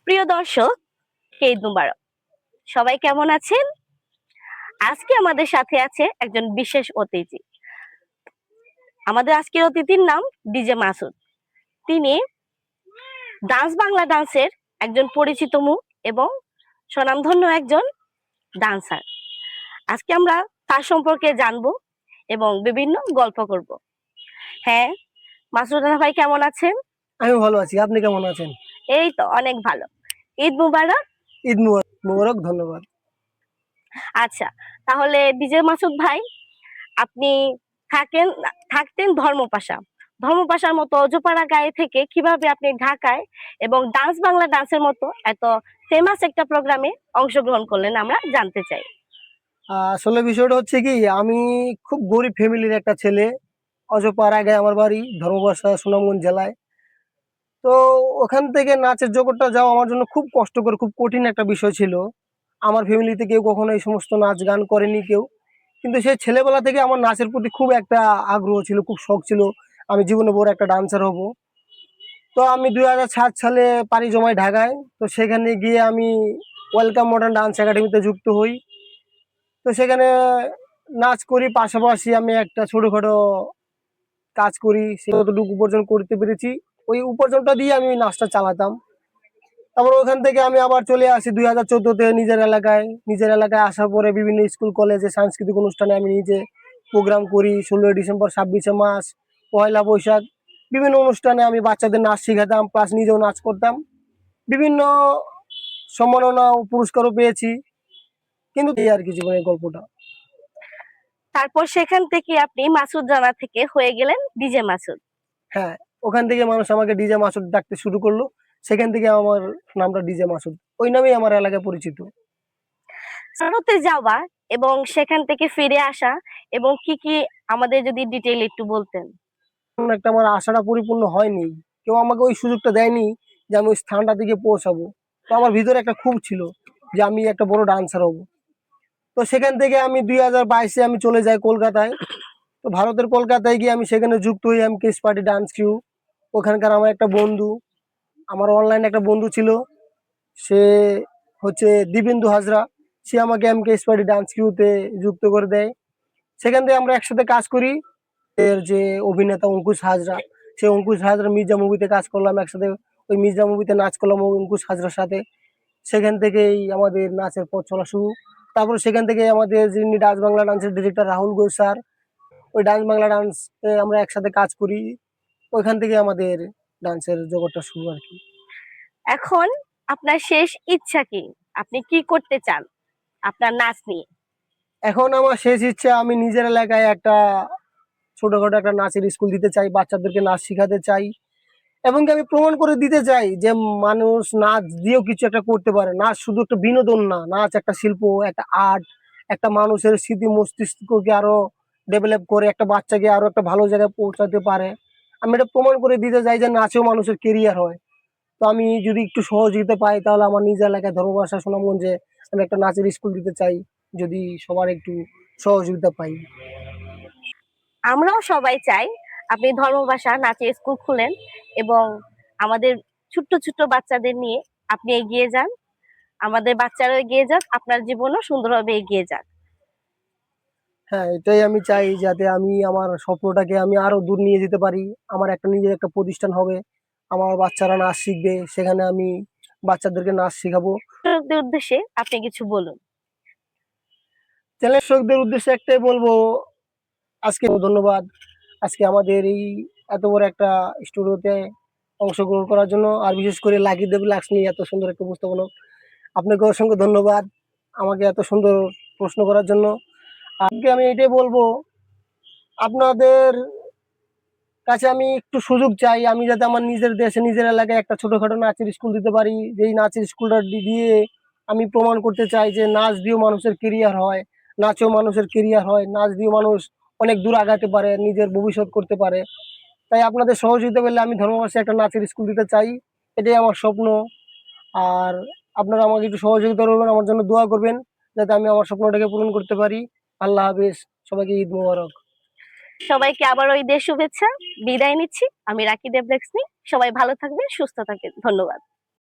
প্রিয় দর্শক, ঈদ মুবারক। সবাই কেমন আছেন? আজকে আমাদের সাথে আছে একজন বিশেষ অতিথি। আমাদের আজকের অতিথির নাম ডিজে মাসুদ। তিনি ডান্স বাংলা ডান্সের একজন পরিচিত মুখ এবং স্বনামধন্য একজন ডান্সার। আজকে আমরা তার সম্পর্কে জানবো এবং বিভিন্ন গল্প করব। হ্যাঁ, মাসুদ রানা ভাই কেমন আছেন? আমি ভালো আছি। আপনি কেমন আছেন? এই তো অনেক ভালো। ঈদ মুবারক। ঈদ মুবারক। ধন্যবাদ। আচ্ছা, তাহলে ডিজে মাসুদ ভাই, আপনি থাকতেন ধর্মপাশার মতো অজপাড়া গায়ে থেকে কিভাবে আপনি ঢাকায় এবং ডান্স বাংলা ডান্সের মতো এত ফেমাস একটা প্রোগ্রামে অংশগ্রহণ করলেন, আমরা জানতে চাই। আসলে বিষয়টা হচ্ছে কি, আমি খুব গরিব ফ্যামিলির একটা ছেলে। অজপাড়া গায়ে আমার বাড়ি, ধর্মপাশা, সুনামগঞ্জ জেলায়। তো ওখান থেকে নাচের জগৎটা যাওয়া আমার জন্য খুব কষ্টকর, খুব কঠিন একটা বিষয় ছিল। আমার ফ্যামিলিতে কেউ কখনো এই সমস্ত নাচ গান করেনি কেউ। কিন্তু সেই ছেলেবেলা থেকে আমার নাচের প্রতি খুব একটা আগ্রহ ছিল, খুব শখ ছিল। আমি জীবনে বড় একটা ডান্সার হব। তো আমি 2007 সালে পাড়ি জমাই ঢাকায়। তো সেখানে গিয়ে আমি ওয়েলকাম মডার্ন ডান্স একাডেমিতে যুক্ত হই। তো সেখানে নাচ করি, পাশাপাশি আমি একটা ছোটখাটো কাজ করি, সেটুকু উপার্জন করতে পেরেছি। ওই উপার্জনটা দিয়ে আমি নাচটা চালাতাম। তারপর ওখান থেকে আমি আবার চলে আসি 2014-তে নিজের এলাকায় আসার পরে বিভিন্ন স্কুল কলেজে সাংস্কৃতিক অনুষ্ঠানে আমি নিজে প্রোগ্রাম করি। 16ই ডিসেম্বর, 26শে মার্চ, পয়লা বৈশাখ, বিভিন্ন অনুষ্ঠানে আমি বাচ্চাদের নাচ শিখাতাম, প্লাস নিজেও নাচ করতাম। বিভিন্ন সম্মাননা ও পুরস্কারও পেয়েছি। কিন্তু এই আর কি জীবনের গল্পটা। তারপর সেখান থেকে আপনি মাসুদ রানা থেকে হয়ে গেলেন ডিজে মাসুদ। হ্যাঁ, ওখান থেকে মানুষ আমাকে ডিজে মাসুদ ডাকতে শুরু করলো। সেখান থেকে আমার নামটা ডিজে মাসুদ, ওই নামেই আমার এলাকায় পরিচিত। ভারতে যাওয়া এবং সেখান থেকে ফিরে আসা এবং কি কি আমাদের যদি ডিটেইল একটু বলতেন। একটা আমার আশাটা পরিপূর্ণ হয়নি, কেউ আমাকে ওই সুযোগটা দেয়নি যে আমি ওই স্থানটা দিকে পৌঁছাবো। তো আমার ভিতরে একটা খুব ছিল যে আমি একটা বড় ডান্সার হব। তো সেখান থেকে আমি 2022-এ আমি চলে যাই কলকাতায়। তো ভারতের কলকাতায় গিয়ে আমি সেখানে যুক্ত হই, আমি কেস পার্টি ডান্স কিউ। ওখানকার আমার একটা বন্ধু, আমার অনলাইনে একটা বন্ধু ছিল, সে হচ্ছে দিবেন্দু হাজরা। সে আমাকে এমকে স্পাইডি ডান্স কিউতে যুক্ত করে দেয়। সেখান থেকে আমরা একসাথে কাজ করি। এর যে অভিনেতা অঙ্কুশ হাজরা, সে অঙ্কুশ হাজরা মির্জা মুভিতে কাজ করলাম একসাথে। ওই মির্জা মুভিতে নাচ করলাম অঙ্কুশ হাজরার সাথে। সেখান থেকেই আমাদের নাচের পথ চলা শুরু। তারপর সেখান থেকে আমাদের যিনি ডান্স বাংলা ডান্সের ডিরেক্টর রাহুল ঘোষ স্যার, ওই ডান্স বাংলা ডান্স আমরা একসাথে কাজ করি। ওইখান থেকে আমাদের ডান্সের জগৎটা শুরু আর কি। এখন আপনার শেষ ইচ্ছা কি? আপনি কি করতে চান আপনার নাচ নিয়ে? এখন আমার শেষ ইচ্ছা, আমি নিজের এলাকায় একটা ছোটখাটো একটা নাচের স্কুল দিতে চাই, বাচ্চাদেরকে নাচ শিখাতে চাই। এবং কি আমি প্রমাণ করে দিতে চাই যে মানুষ নাচ দিয়েও কিছু একটা করতে পারে। নাচ শুধু একটা বিনোদন না, নাচ একটা শিল্প, একটা আর্ট। একটা মানুষের স্মৃতি মস্তিষ্ককে আরো ডেভেলপ করে, একটা বাচ্চাকে আরো একটা ভালো জায়গায় পৌঁছাতে পারে। আমি এটা প্রমাণ করে দিতে চাই যে নাচেও মানুষের কেরিয়ার হয়। তো আমি যদি একটু সহযোগিতা পাই, তাহলে আমার নিজ এলাকায় ধর্মপাশা সুনামগঞ্জে আমি একটা নাচের স্কুল দিতে চাই, যদি সবার একটু সহযোগিতা পাই। আমরাও সবাই চাই আপনি ধর্মভাষা নাচের স্কুল খুলেন এবং আমাদের ছোট্ট ছোট্ট বাচ্চাদের নিয়ে আপনি এগিয়ে যান। আমাদের বাচ্চারাও এগিয়ে যাক, আপনার জীবনও সুন্দরভাবে এগিয়ে যাক। হ্যাঁ, এটাই আমি চাই, যাতে আমি আমার স্বপ্নটাকে আমি আরো দূর নিয়ে যেতে পারি। আমার একটা নিজের একটা প্রতিষ্ঠান হবে, আমার বাচ্চারা নাচ শিখবে, সেখানে আমি বাচ্চাদেরকে নাচ শেখাবো। দর্শকদের উদ্দেশ্যে আপনি কিছু বলুন। চ্যানেল দর্শকদের উদ্দেশ্যে একটাই বলবো, আজকে ধন্যবাদ আজকে আমাদের এই এত বড় একটা স্টুডিওতে অংশগ্রহণ করার জন্য, আর বিশেষ করে লাকি দেব লাক্সমি এত সুন্দর একটা উপস্থাপনা। আপনাকে অসংখ্য ধন্যবাদ আমাকে এত সুন্দর প্রশ্ন করার জন্য। আজকে আমি এটাই বলবো, আপনাদের কাছে আমি একটু সুযোগ চাই, আমি যাতে আমার নিজের দেশে নিজের এলাকায় একটা ছোটখাটো নাচের স্কুল দিতে পারি। যেই নাচের স্কুলটা দিয়ে আমি প্রমাণ করতে চাই যে নাচ দিয়েও মানুষের কেরিয়ার হয়, নাচেও মানুষের কেরিয়ার হয়, নাচ দিয়ে মানুষ অনেক দূর আগাতে পারে, নিজের ভবিষ্যৎ করতে পারে। তাই আপনাদের সহযোগিতা পেলে আমি ধর্মবাসী একটা নাচের স্কুল দিতে চাই, এটাই আমার স্বপ্ন। আর আপনারা আমাকে একটু সহযোগিতা করবেন, আমার জন্য দোয়া করবেন, যাতে আমি আমার স্বপ্নটাকে পূরণ করতে পারি। আল্লাহ হাফেজ, সবাইকে ঈদ মোবারক। সবাইকে আবারও ঈদের শুভেচ্ছা। বিদায় নিচ্ছি। আমি রাকি দেবলক্ষ্মী। সবাই ভালো থাকবেন, সুস্থ থাকবেন। ধন্যবাদ।